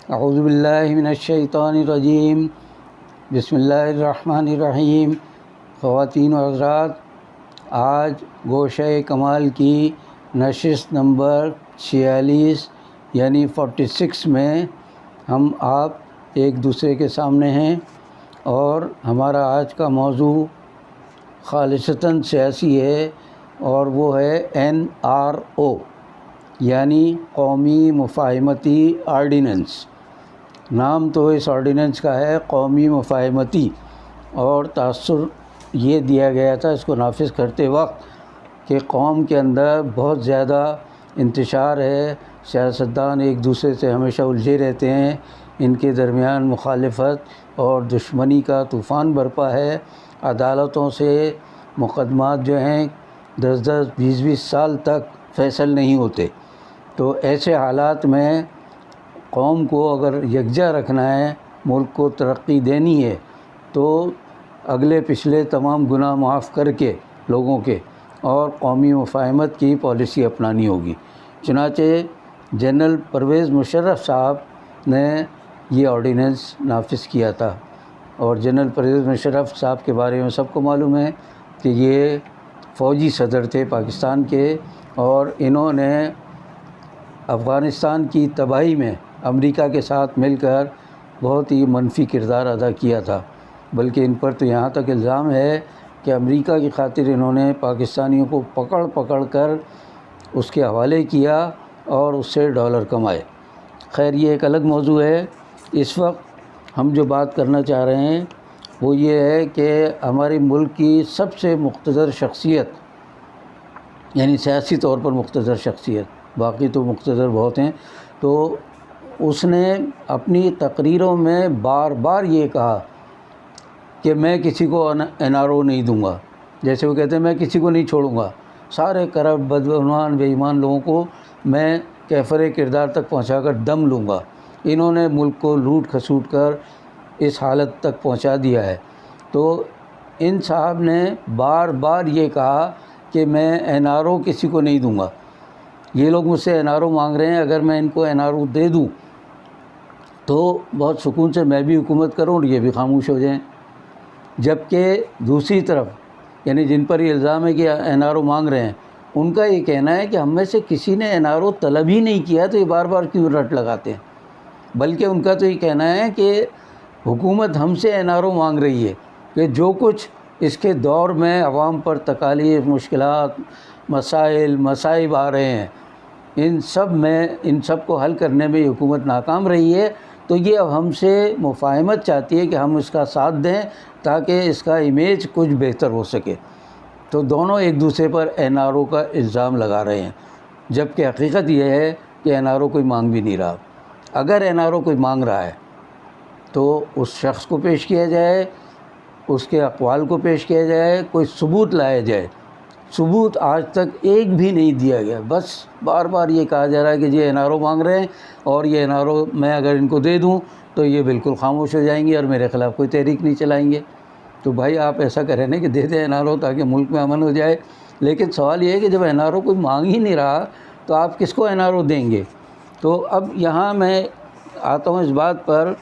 اعوذ باللہ من الشیطان الرجیم، بسم اللہ الرحمن الرحیم۔ خواتین و حضرات، آج گوشہ کمال کی نشست نمبر 46 یعنی 46 میں ہم آپ ایک دوسرے کے سامنے ہیں، اور ہمارا آج کا موضوع خالصتاً سیاسی ہے، اور وہ ہے NRO یعنی قومی مفاہمتی آرڈیننس۔ نام تو اس آرڈیننس کا ہے قومی مفاہمتی، اور تاثر یہ دیا گیا تھا اس کو نافذ کرتے وقت کہ قوم کے اندر بہت زیادہ انتشار ہے، سیاستدان ایک دوسرے سے ہمیشہ الجھے رہتے ہیں، ان کے درمیان مخالفت اور دشمنی کا طوفان برپا ہے، عدالتوں سے مقدمات جو ہیں 10 20 سال تک فیصل نہیں ہوتے۔ تو ایسے حالات میں قوم کو اگر یکجا رکھنا ہے، ملک کو ترقی دینی ہے، تو اگلے پچھلے تمام گناہ معاف کر کے لوگوں کے اور قومی مفاہمت کی پالیسی اپنانی ہوگی۔ چنانچہ جنرل پرویز مشرف صاحب نے یہ آرڈیننس نافذ کیا تھا، اور جنرل پرویز مشرف صاحب کے بارے میں سب کو معلوم ہے کہ یہ فوجی صدر تھے پاکستان کے، اور انہوں نے افغانستان کی تباہی میں امریکہ کے ساتھ مل کر بہت ہی منفی کردار ادا کیا تھا، بلکہ ان پر تو یہاں تک الزام ہے کہ امریکہ کی خاطر انہوں نے پاکستانیوں کو پکڑ کر اس کے حوالے کیا اور اس سے ڈالر کمائے۔ خیر، یہ ایک الگ موضوع ہے۔ اس وقت ہم جو بات کرنا چاہ رہے ہیں وہ یہ ہے کہ ہمارے ملک کی سب سے مقتدر شخصیت، یعنی سیاسی طور پر مقتدر شخصیت، باقی تو مقتدر بہت ہیں، تو اس نے اپنی تقریروں میں بار بار یہ کہا کہ میں کسی کو NRO نہیں دوں گا۔ جیسے وہ کہتے ہیں میں کسی کو نہیں چھوڑوں گا، سارے کرپٹ بدعنوان بے ایمان لوگوں کو میں کیفر کردار تک پہنچا کر دم لوں گا۔ انہوں نے ملک کو لوٹ کھسوٹ کر اس حالت تک پہنچا دیا ہے۔ تو ان صاحب نے بار بار یہ کہا کہ میں NRO کسی کو نہیں دوں گا۔ یہ لوگ مجھ سے NRO مانگ رہے ہیں، اگر میں ان کو NRO دے دوں تو بہت سکون سے میں بھی حکومت کروں اور یہ بھی خاموش ہو جائیں۔ جبکہ دوسری طرف یعنی جن پر یہ الزام ہے کہ NRO مانگ رہے ہیں، ان کا یہ کہنا ہے کہ ہم میں سے کسی نے NRO طلب ہی نہیں کیا، تو یہ بار بار کیوں رٹ لگاتے ہیں؟ بلکہ ان کا تو یہ کہنا ہے کہ حکومت ہم سے NRO مانگ رہی ہے کہ جو کچھ اس کے دور میں عوام پر تکالیف، مشکلات، مسائل، مصائب آ رہے ہیں، ان سب کو حل کرنے میں یہ حکومت ناکام رہی ہے، تو یہ اب ہم سے مفاہمت چاہتی ہے کہ ہم اس کا ساتھ دیں تاکہ اس کا امیج کچھ بہتر ہو سکے۔ تو دونوں ایک دوسرے پر NRO کا الزام لگا رہے ہیں، جبکہ حقیقت یہ ہے کہ NRO کوئی مانگ بھی نہیں رہا۔ اگر NRO کوئی مانگ رہا ہے تو اس شخص کو پیش کیا جائے، اس کے اقوال کو پیش کیا جائے، کوئی ثبوت لایا جائے۔ ثبوت آج تک ایک بھی نہیں دیا گیا، بس بار بار یہ کہا جا رہا ہے کہ یہ NRO مانگ رہے ہیں، اور یہ NRO میں اگر ان کو دے دوں تو یہ بالکل خاموش ہو جائیں گے اور میرے خلاف کوئی تحریک نہیں چلائیں گے۔ تو بھائی آپ ایسا کریں نا کہ دے دیں NRO تاکہ ملک میں امن ہو جائے۔ لیکن سوال یہ ہے کہ جب NRO کوئی مانگ ہی نہیں رہا تو آپ کس کو NRO دیں گے؟ تو اب یہاں میں آتا ہوں اس بات پر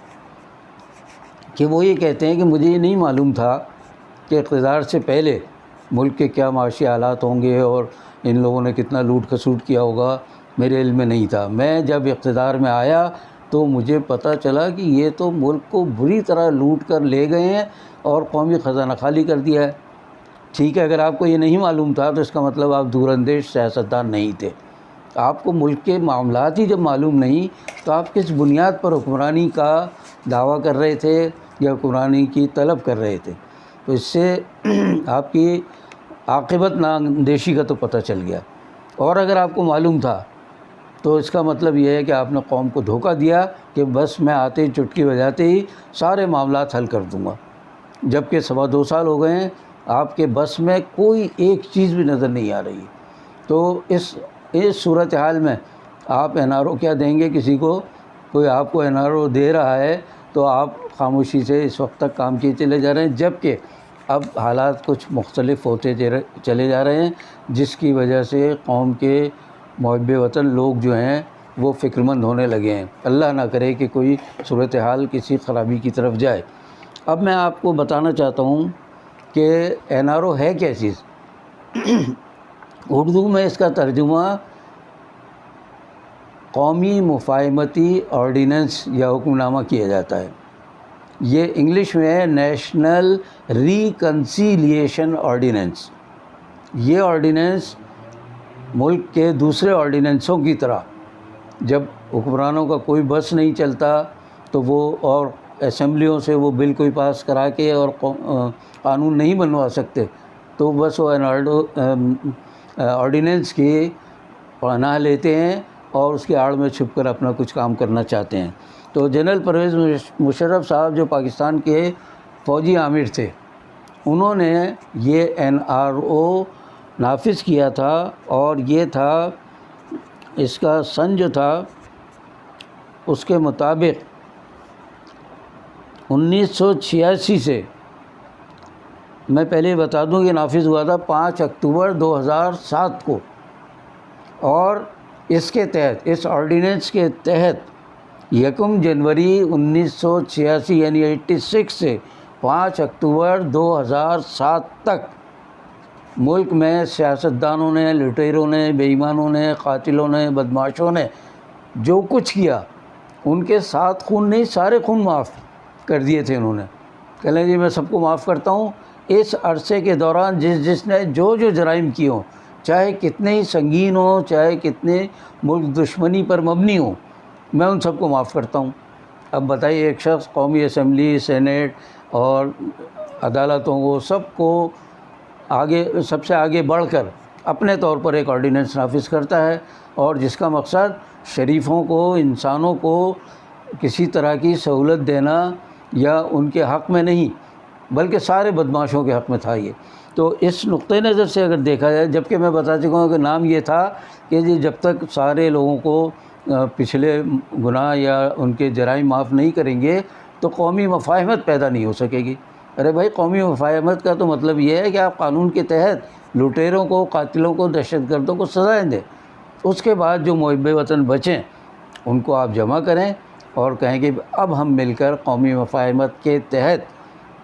کہ وہ یہ کہتے ہیں کہ مجھے یہ نہیں معلوم تھا کہ اقتدار سے پہلے ملک کے کیا معاشی حالات ہوں گے اور ان لوگوں نے کتنا لوٹ کھسوٹ کیا ہوگا، میرے علم میں نہیں تھا۔ میں جب اقتدار میں آیا تو مجھے پتہ چلا کہ یہ تو ملک کو بری طرح لوٹ کر لے گئے ہیں اور قومی خزانہ خالی کر دیا ہے۔ ٹھیک ہے، اگر آپ کو یہ نہیں معلوم تھا تو اس کا مطلب آپ دور اندیش سیاستدان نہیں تھے۔ آپ کو ملک کے معاملات ہی جب معلوم نہیں تو آپ کس بنیاد پر حکمرانی کا دعویٰ کر رہے تھے یا حکمرانی کی طلب کر رہے تھے؟ تو اس سے آپ کی عاقبت نااندیشی کا تو پتہ چل گیا۔ اور اگر آپ کو معلوم تھا تو اس کا مطلب یہ ہے کہ آپ نے قوم کو دھوکہ دیا کہ بس میں آتے ہی چٹکی بجاتے ہی سارے معاملات حل کر دوں گا، جبکہ 2.25 سال ہو گئے ہیں، آپ کے بس میں کوئی ایک چیز بھی نظر نہیں آ رہی ہے۔ تو اس صورتحال میں آپ NRO کیا دیں گے کسی کو؟ کوئی آپ کو NRO دے رہا ہے تو آپ خاموشی سے اس وقت تک کام کیے چلے جا رہے ہیں، جبکہ اب حالات کچھ مختلف ہوتے چلے جا رہے ہیں، جس کی وجہ سے قوم کے محب وطن لوگ جو ہیں وہ فکر مند ہونے لگے ہیں۔ اللہ نہ کرے کہ کوئی صورتحال کسی خرابی کی طرف جائے۔ اب میں آپ کو بتانا چاہتا ہوں کہ NRO ہے کیا چیز۔ اردو میں اس کا ترجمہ قومی مفاہمتی آرڈیننس یا حکم نامہ کیا جاتا ہے۔ یہ انگلش میں ہے نیشنل ریکنسیلیشن آرڈیننس۔ یہ آرڈیننس ملک کے دوسرے آرڈیننسوں کی طرح جب حکمرانوں کا کوئی بس نہیں چلتا تو وہ اور اسمبلیوں سے وہ بل کوئی پاس کرا کے اور قانون نہیں بنوا سکتے تو بس وہ آرڈیننس کی پناہ لیتے ہیں اور اس کی آڑ میں چھپ کر اپنا کچھ کام کرنا چاہتے ہیں۔ تو جنرل پرویز مشرف صاحب جو پاکستان کے فوجی آمر تھے، انہوں نے یہ NRO نافذ کیا تھا، اور یہ تھا اس کا سن جو تھا اس کے مطابق 1986 سے، میں پہلے بتا دوں یہ نافذ ہوا تھا 5 اکتوبر 2007 کو، اور اس کے تحت، اس آرڈیننس کے تحت 1 جنوری 1986 یعنی 86 سے 5 اکتوبر 2007 تک ملک میں سیاستدانوں نے، لٹیروں نے، بے ایمانوں نے، قاتلوں نے، بدماشوں نے جو کچھ کیا، ان کے 7 خون نہیں سارے خون معاف کر دیے تھے انہوں نے۔ کہہ جی میں سب کو معاف کرتا ہوں۔ اس عرصے کے دوران جس نے جو جرائم کیے ہوں، چاہے کتنے ہی سنگین ہوں، چاہے کتنے ملک دشمنی پر مبنی ہوں، میں ان سب کو معاف کرتا ہوں۔ اب بتائیے، ایک شخص قومی اسمبلی، سینیٹ اور عدالتوں کو سب کو سب سے آگے بڑھ کر اپنے طور پر ایک آرڈیننس نافذ کرتا ہے، اور جس کا مقصد شریفوں کو، انسانوں کو کسی طرح کی سہولت دینا یا ان کے حق میں نہیں بلکہ سارے بدماشوں کے حق میں تھا یہ۔ تو اس نقطۂ نظر سے اگر دیکھا جائے، جبکہ میں بتا چکا ہوں کہ نام یہ تھا کہ جب تک سارے لوگوں کو پچھلے گناہ یا ان کے جرائم معاف نہیں کریں گے تو قومی مفاہمت پیدا نہیں ہو سکے گی۔ ارے بھائی، قومی مفاہمت کا تو مطلب یہ ہے کہ آپ قانون کے تحت لٹیروں کو، قاتلوں کو، دہشت گردوں کو سزائیں دیں، اس کے بعد جو محب وطن بچیں ان کو آپ جمع کریں اور کہیں کہ اب ہم مل کر قومی مفاہمت کے تحت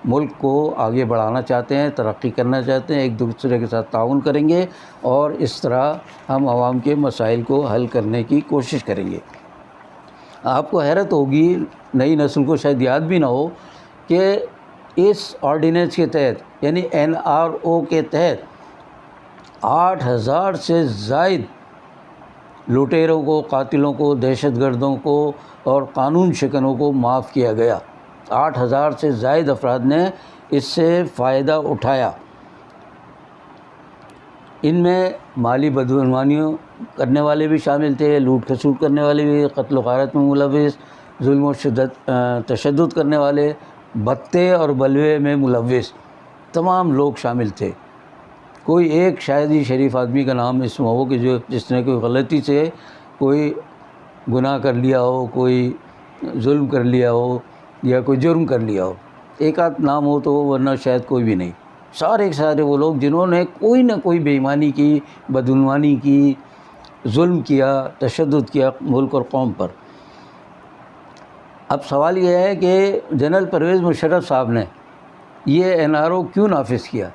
ملک کو آگے بڑھانا چاہتے ہیں، ترقی کرنا چاہتے ہیں، ایک دوسرے کے ساتھ تعاون کریں گے، اور اس طرح ہم عوام کے مسائل کو حل کرنے کی کوشش کریں گے۔ آپ کو حیرت ہوگی، نئی نسل کو شاید یاد بھی نہ ہو، کہ اس آرڈیننس کے تحت یعنی NRO کے تحت 8000 سے زائد لٹیروں کو، قاتلوں کو، دہشت گردوں کو اور قانون شکنوں کو معاف کیا گیا۔ 8000 سے زائد افراد نے اس سے فائدہ اٹھایا۔ ان میں مالی بدعنوانیوں کرنے والے بھی شامل تھے، لوٹ کھسوٹ کرنے والے بھی، قتل و غارت میں ملوث، ظلم و تشدد کرنے والے، بھتے اور بلوے میں ملوث تمام لوگ شامل تھے۔ کوئی ایک شاید ہی شریف آدمی کا نام اس میں ہو کہ جس نے کوئی غلطی سے کوئی گناہ کر لیا ہو، کوئی ظلم کر لیا ہو یا کوئی جرم کر لیا ہو۔ ایک آدھ نام ہو تو، ورنہ شاید کوئی بھی نہیں۔ سارے کے سارے وہ لوگ جنہوں نے کوئی نہ کوئی بے ایمانی کی، بدعنوانی کی، ظلم کیا، تشدد کیا ملک اور قوم پر۔ اب سوال یہ ہے کہ جنرل پرویز مشرف صاحب نے یہ NRO کیوں نافذ کیا؟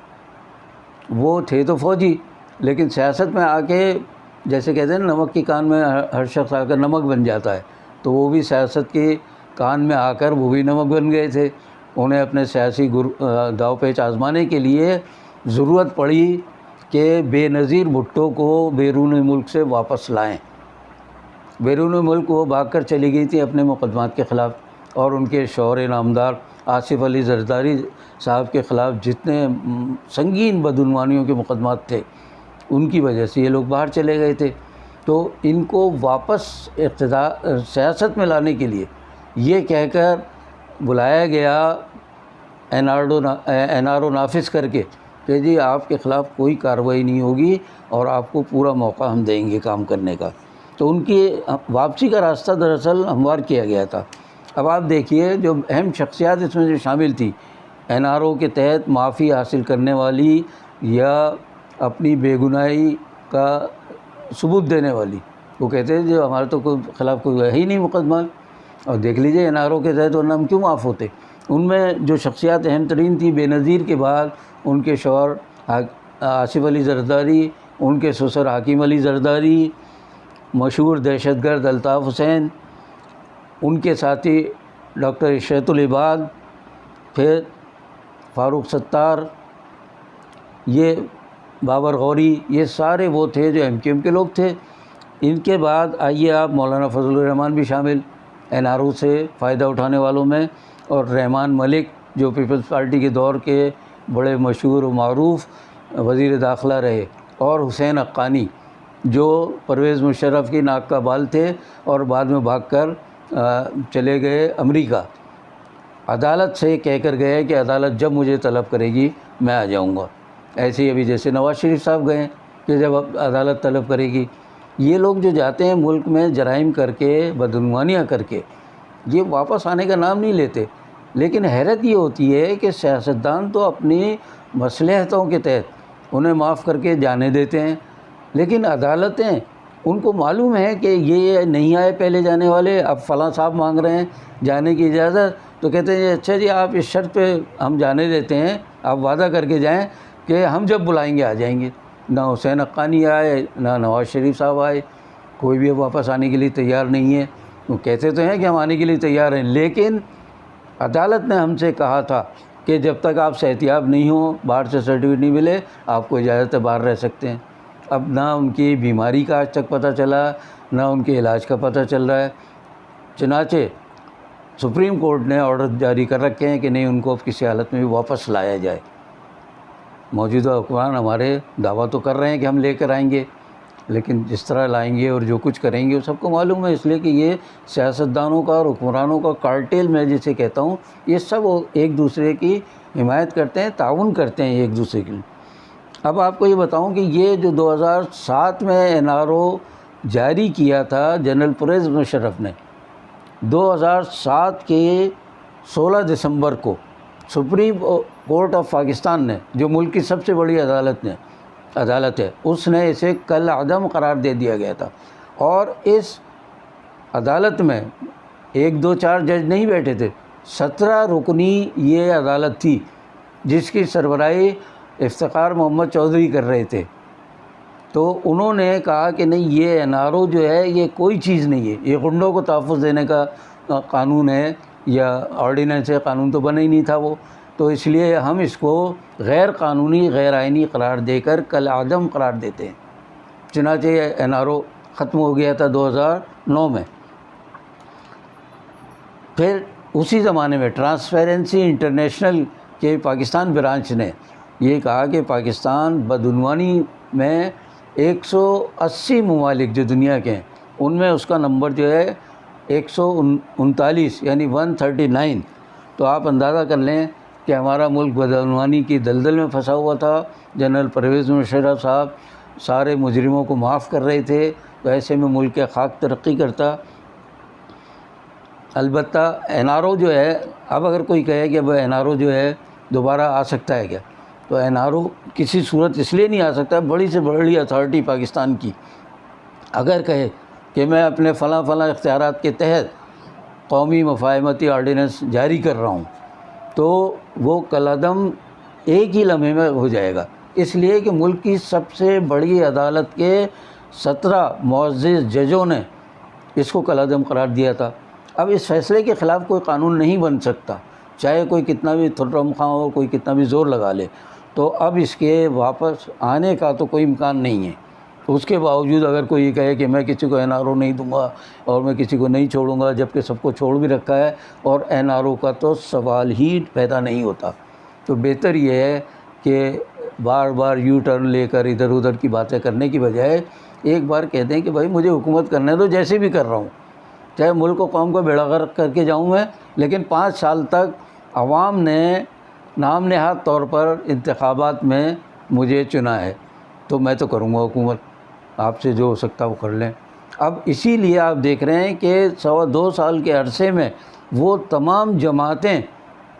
وہ تھے تو فوجی، لیکن سیاست میں آ کے، جیسے کہتے ہیں نمک کی کان میں ہر شخص آ کر نمک بن جاتا ہے، تو وہ بھی سیاست کے کان میں آ کر وہ بھی نمک بن گئے تھے۔ انہیں اپنے سیاسی داؤ پیچ آزمانے کے لیے ضرورت پڑی کہ بے نظیر بھٹو کو بیرون ملک سے واپس لائیں۔ بیرون ملک وہ بھاگ کر چلی گئی تھی اپنے مقدمات کے خلاف، اور ان کے شوہر نامدار آصف علی زرداری صاحب کے خلاف جتنے سنگین بدعنوانیوں کے مقدمات تھے، ان کی وجہ سے یہ لوگ باہر چلے گئے تھے۔ تو ان کو واپس سیاست میں لانے کے لیے یہ کہہ کر بلایا گیا NRO نافذ کر کے کہ جی آپ کے خلاف کوئی کارروائی نہیں ہوگی اور آپ کو پورا موقع ہم دیں گے کام کرنے کا۔ تو ان کی واپسی کا راستہ دراصل ہموار کیا گیا تھا۔ اب آپ دیکھیے، جو اہم شخصیات اس میں جو شامل تھی NRO کے تحت معافی حاصل کرنے والی یا اپنی بے گناہی کا ثبوت دینے والی، وہ کہتے ہیں جو ہمارے تو کوئی خلاف کوئی ہے ہی نہیں مقدمہ، اور دیکھ لیجیے NRO کے تحت ورنہ ہم کیوں معاف ہوتے۔ ان میں جو شخصیات اہم ترین تھی بے نظیر کے بعد ان کے شوہر آصف علی زرداری، ان کے سسر حکیم علی زرداری، مشہور دہشت گرد الطاف حسین، ان کے ساتھی ڈاکٹر عشرت العباد، پھر فاروق ستار، یہ بابر غوری، یہ سارے وہ تھے جو MQM کے لوگ تھے۔ ان کے بعد آئیے آپ مولانا فضل الرحمان بھی شامل NRO سے فائدہ اٹھانے والوں میں، اور رحمان ملک جو پیپلز پارٹی کے دور کے بڑے مشہور و معروف وزیر داخلہ رہے، اور حسین حقانی جو پرویز مشرف کی ناک کا بال تھے اور بعد میں بھاگ کر چلے گئے امریکہ۔ عدالت سے کہہ کر گئے کہ عدالت جب مجھے طلب کرے گی میں آ جاؤں گا۔ ایسے ہی ابھی جیسے نواز شریف صاحب گئے کہ جب عدالت طلب کرے گی۔ یہ لوگ جو جاتے ہیں ملک میں جرائم کر کے، بدعنوانیاں کر کے، یہ واپس آنے کا نام نہیں لیتے۔ لیکن حیرت یہ ہوتی ہے کہ سیاستدان تو اپنی مصلحتوں کے تحت انہیں معاف کر کے جانے دیتے ہیں، لیکن عدالتیں ان کو معلوم ہے کہ یہ نہیں آئے پہلے جانے والے، اب فلاں صاحب مانگ رہے ہیں جانے کی اجازت، تو کہتے ہیں اچھا جی آپ اس شرط پہ ہم جانے دیتے ہیں، آپ وعدہ کر کے جائیں کہ ہم جب بلائیں گے آ جائیں گے۔ نہ حسین حقانی آئے، نہ نواز شریف صاحب آئے، کوئی بھی اب واپس آنے کے لیے تیار نہیں ہے۔ وہ کہتے تو ہیں کہ ہم آنے کے لیے تیار ہیں، لیکن عدالت نے ہم سے کہا تھا کہ جب تک آپ صحتیاب نہیں ہوں، باہر سے سرٹیفکیٹ نہیں ملے، آپ کو اجازت ہے باہر رہ سکتے ہیں۔ اب نہ ان کی بیماری کا آج تک پتہ چلا، نہ ان کے علاج کا پتہ چل رہا ہے۔ چنانچہ سپریم کورٹ نے آرڈر جاری کر رکھے ہیں کہ نہیں، ان کو اب کسی حالت میں بھی واپس لایا جائے۔ موجودہ حکمران ہمارے دعویٰ تو کر رہے ہیں کہ ہم لے کر آئیں گے، لیکن جس طرح لائیں گے اور جو کچھ کریں گے وہ سب کو معلوم ہے، اس لیے کہ یہ سیاستدانوں کا اور حکمرانوں کا کارٹیل میں جسے کہتا ہوں، یہ سب ایک دوسرے کی حمایت کرتے ہیں، تعاون کرتے ہیں ایک دوسرے کے لیے۔ اب آپ کو یہ بتاؤں کہ یہ جو 2007 میں NRO جاری کیا تھا جنرل پرویز مشرف نے، 2007 کے 16 دسمبر کو سپریم کورٹ آف پاکستان نے، جو ملک کی سب سے بڑی عدالت ہے، اس نے اسے کل عدم قرار دے دیا گیا تھا۔ اور اس عدالت میں 1 2 4 جج نہیں بیٹھے تھے، 17 رکنی یہ عدالت تھی، جس کی سربراہی افتخار محمد چودھری کر رہے تھے۔ تو انہوں نے کہا کہ نہیں، یہ NRO جو ہے یہ کوئی چیز نہیں ہے، یہ غنڈوں کو تحفظ دینے کا قانون ہے یا آرڈیننس ہے، قانون تو بنا ہی نہیں تھا وہ، تو اس لیے ہم اس کو غیر قانونی، غیر آئینی قرار دے کر کل عدم قرار دیتے ہیں۔ چنانچہ یہ NRO ختم ہو گیا تھا 2009 میں۔ پھر اسی زمانے میں ٹرانسپیرنسی انٹرنیشنل کے پاکستان برانچ نے یہ کہا کہ پاکستان بدعنوانی میں 180 ممالک جو دنیا کے ہیں ان میں اس کا نمبر جو ہے 139 یعنی 139۔ تو آپ اندازہ کر لیں کہ ہمارا ملک بدعنوانی کی دلدل میں پھنسا ہوا تھا۔ جنرل پرویز مشرف صاحب سارے مجرموں کو معاف کر رہے تھے، تو ایسے میں ملک کا خاک ترقی کرتا۔ البتہ NRO جو ہے، اب اگر کوئی کہے کہ اب NRO جو ہے دوبارہ آ سکتا ہے کیا، تو NRO کسی صورت اس لیے نہیں آ سکتا، بڑی سے بڑی اتھارٹی پاکستان کی اگر کہے کہ میں اپنے فلاں اختیارات کے تحت قومی مفاہمتی آرڈیننس جاری کر رہا ہوں، تو وہ کالعدم ایک ہی لمحے میں ہو جائے گا، اس لیے کہ ملک کی سب سے بڑی عدالت کے 17 معزز ججوں نے اس کو کالعدم قرار دیا تھا۔ اب اس فیصلے کے خلاف کوئی قانون نہیں بن سکتا، چاہے کوئی کتنا بھی تھرم خواہ ہو، کوئی کتنا بھی زور لگا لے، تو اب اس کے واپس آنے کا تو کوئی امکان نہیں ہے۔ اس کے باوجود اگر کوئی یہ کہے کہ میں کسی کو NRO نہیں دوں گا اور میں کسی کو نہیں چھوڑوں گا، جبکہ سب کو چھوڑ بھی رکھا ہے اور NRO کا تو سوال ہی پیدا نہیں ہوتا، تو بہتر یہ ہے کہ بار بار یو ٹرن لے کر ادھر ادھر کی باتیں کرنے کی بجائے ایک بار کہتے ہیں کہ بھائی مجھے حکومت کرنے دو، جیسے بھی کر رہا ہوں، چاہے ملک و قوم کو بیڑا غرق کر کے جاؤں میں، لیکن 5 سال تک عوام نے نام نہاد طور پر انتخابات میں مجھے چنا ہے، تو میں تو کروں گا حکومت، آپ سے جو ہو سکتا وہ کر لیں۔ اب اسی لیے آپ دیکھ رہے ہیں کہ 2 سال کے عرصے میں وہ تمام جماعتیں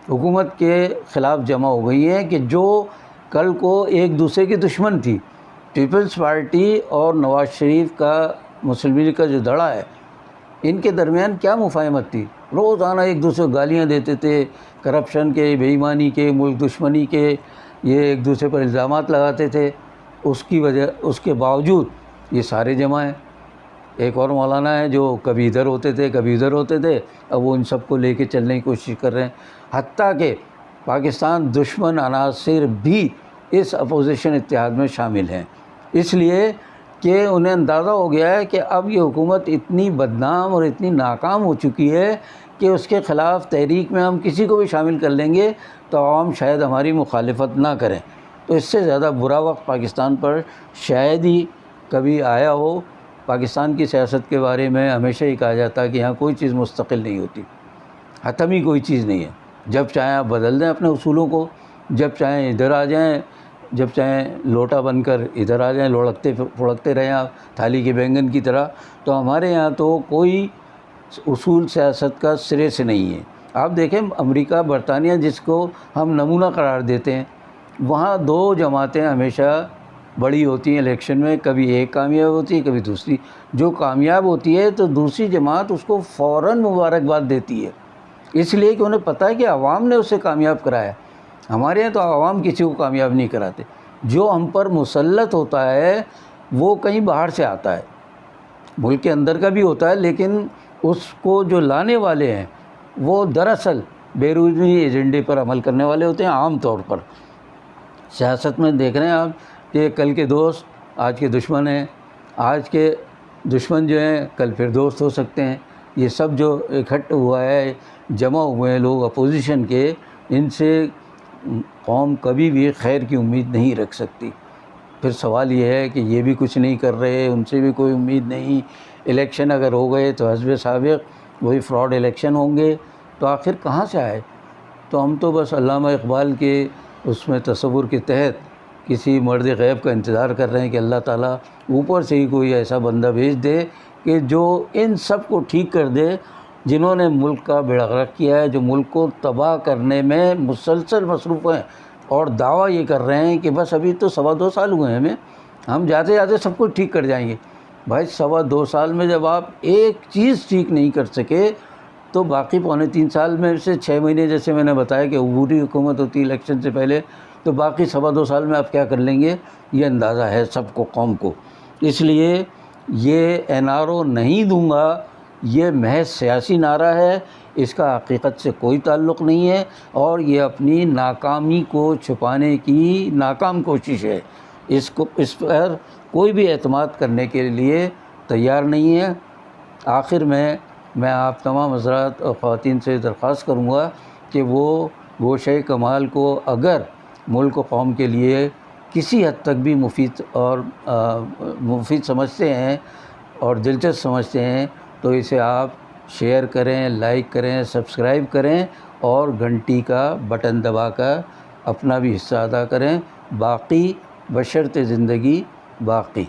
حکومت کے خلاف جمع ہو گئی ہیں کہ جو کل کو ایک دوسرے کی دشمن تھی۔ پیپلز پارٹی اور نواز شریف کا مسلم لیگ کا جو دڑا ہے، ان کے درمیان کیا مفاہمت تھی؟ روزانہ ایک دوسرے کو گالیاں دیتے تھے، کرپشن کے، بے ایمانی کے، ملک دشمنی کے، یہ ایک دوسرے پر الزامات لگاتے تھے۔ اس کے باوجود یہ سارے جمع ہیں۔ ایک اور مولانا ہے جو کبھی ادھر ہوتے تھے کبھی ادھر ہوتے تھے، اب وہ ان سب کو لے کے چلنے کی کوشش کر رہے ہیں، حتیٰ کہ پاکستان دشمن عناصر بھی اس اپوزیشن اتحاد میں شامل ہیں، اس لیے کہ انہیں اندازہ ہو گیا ہے کہ اب یہ حکومت اتنی بدنام اور اتنی ناکام ہو چکی ہے کہ اس کے خلاف تحریک میں ہم کسی کو بھی شامل کر لیں گے تو عوام شاید ہماری مخالفت نہ کریں۔ تو اس سے زیادہ برا وقت پاکستان پر شاید ہی کبھی آیا ہو۔ پاکستان کی سیاست کے بارے میں ہمیشہ ہی کہا جاتا ہے کہ یہاں کوئی چیز مستقل نہیں ہوتی، حتمی کوئی چیز نہیں ہے، جب چاہیں آپ بدل دیں اپنے اصولوں کو، جب چاہیں ادھر آ جائیں، جب چاہیں لوٹا بن کر ادھر آ جائیں، لڑکتے پھڑکتے رہیں آپ تھالی کے بینگن کی طرح۔ تو ہمارے یہاں تو کوئی اصول سیاست کا سرے سے نہیں ہے۔ آپ دیکھیں امریکہ برطانیہ جس کو ہم نمونہ قرار دیتے ہیں، وہاں دو جماعتیں ہمیشہ بڑی ہوتی ہیں الیکشن میں، کبھی ایک کامیاب ہوتی ہے کبھی دوسری۔ جو کامیاب ہوتی ہے تو دوسری جماعت اس کو فوراً مبارکباد دیتی ہے، اس لیے کہ انہیں پتہ ہے کہ عوام نے اسے کامیاب کرایا۔ ہمارے یہاں تو عوام کسی کو کامیاب نہیں کراتے، جو ہم پر مسلط ہوتا ہے وہ کہیں باہر سے آتا ہے، ملک کے اندر کا بھی ہوتا ہے، لیکن اس کو جو لانے والے ہیں وہ دراصل بیرونی ایجنڈے پر عمل کرنے والے ہوتے ہیں۔ عام طور پر سیاست میں دیکھ رہے ہیں آپ کہ کل کے دوست آج کے دشمن ہیں، آج کے دشمن جو ہیں کل پھر دوست ہو سکتے ہیں۔ یہ سب جو اکٹھا ہوا ہے، جمع ہوئے ہیں لوگ اپوزیشن کے، ان سے قوم کبھی بھی خیر کی امید نہیں رکھ سکتی۔ پھر سوال یہ ہے کہ یہ بھی کچھ نہیں کر رہے، ان سے بھی کوئی امید نہیں، الیکشن اگر ہو گئے تو حزب سابق وہی فراڈ الیکشن ہوں گے، تو آخر کہاں سے آئے؟ تو ہم تو بس علامہ اقبال کے اس میں تصور کے تحت کسی مرد غیب کا انتظار کر رہے ہیں کہ اللہ تعالیٰ اوپر سے ہی کوئی ایسا بندہ بھیج دے کہ جو ان سب کو ٹھیک کر دے، جنہوں نے ملک کا بیڑا غرق کیا ہے، جو ملک کو تباہ کرنے میں مسلسل مصروف ہیں، اور دعویٰ یہ کر رہے ہیں کہ بس ابھی تو 2.25 سال ہوئے ہیں ہم جاتے جاتے سب کچھ ٹھیک کر جائیں گے۔ بھائی 2.25 سال میں جب آپ ایک چیز ٹھیک نہیں کر سکے تو باقی 3.25 سال میں سے 6 مہینے جیسے میں نے بتایا کہ عبوری حکومت ہوتی ہے الیکشن سے پہلے، تو باقی 2.25 سال میں آپ کیا کر لیں گے؟ یہ اندازہ ہے سب کو، قوم کو۔ اس لیے یہ NRO نہیں دوں گا یہ محض سیاسی نعرہ ہے، اس کا حقیقت سے کوئی تعلق نہیں ہے، اور یہ اپنی ناکامی کو چھپانے کی ناکام کوشش ہے۔ اس پر کوئی بھی اعتماد کرنے کے لیے تیار نہیں ہے۔ آخر میں آپ تمام حضرات اور خواتین سے درخواست کروں گا کہ وہ گوشۂ کمال کو اگر ملک و قوم کے لیے کسی حد تک بھی مفید سمجھتے ہیں اور دلچسپ سمجھتے ہیں تو اسے آپ شیئر کریں، لائک کریں، سبسکرائب کریں، اور گھنٹی کا بٹن دبا کر اپنا بھی حصہ ادا کریں۔ باقی بشرط زندگی باقی۔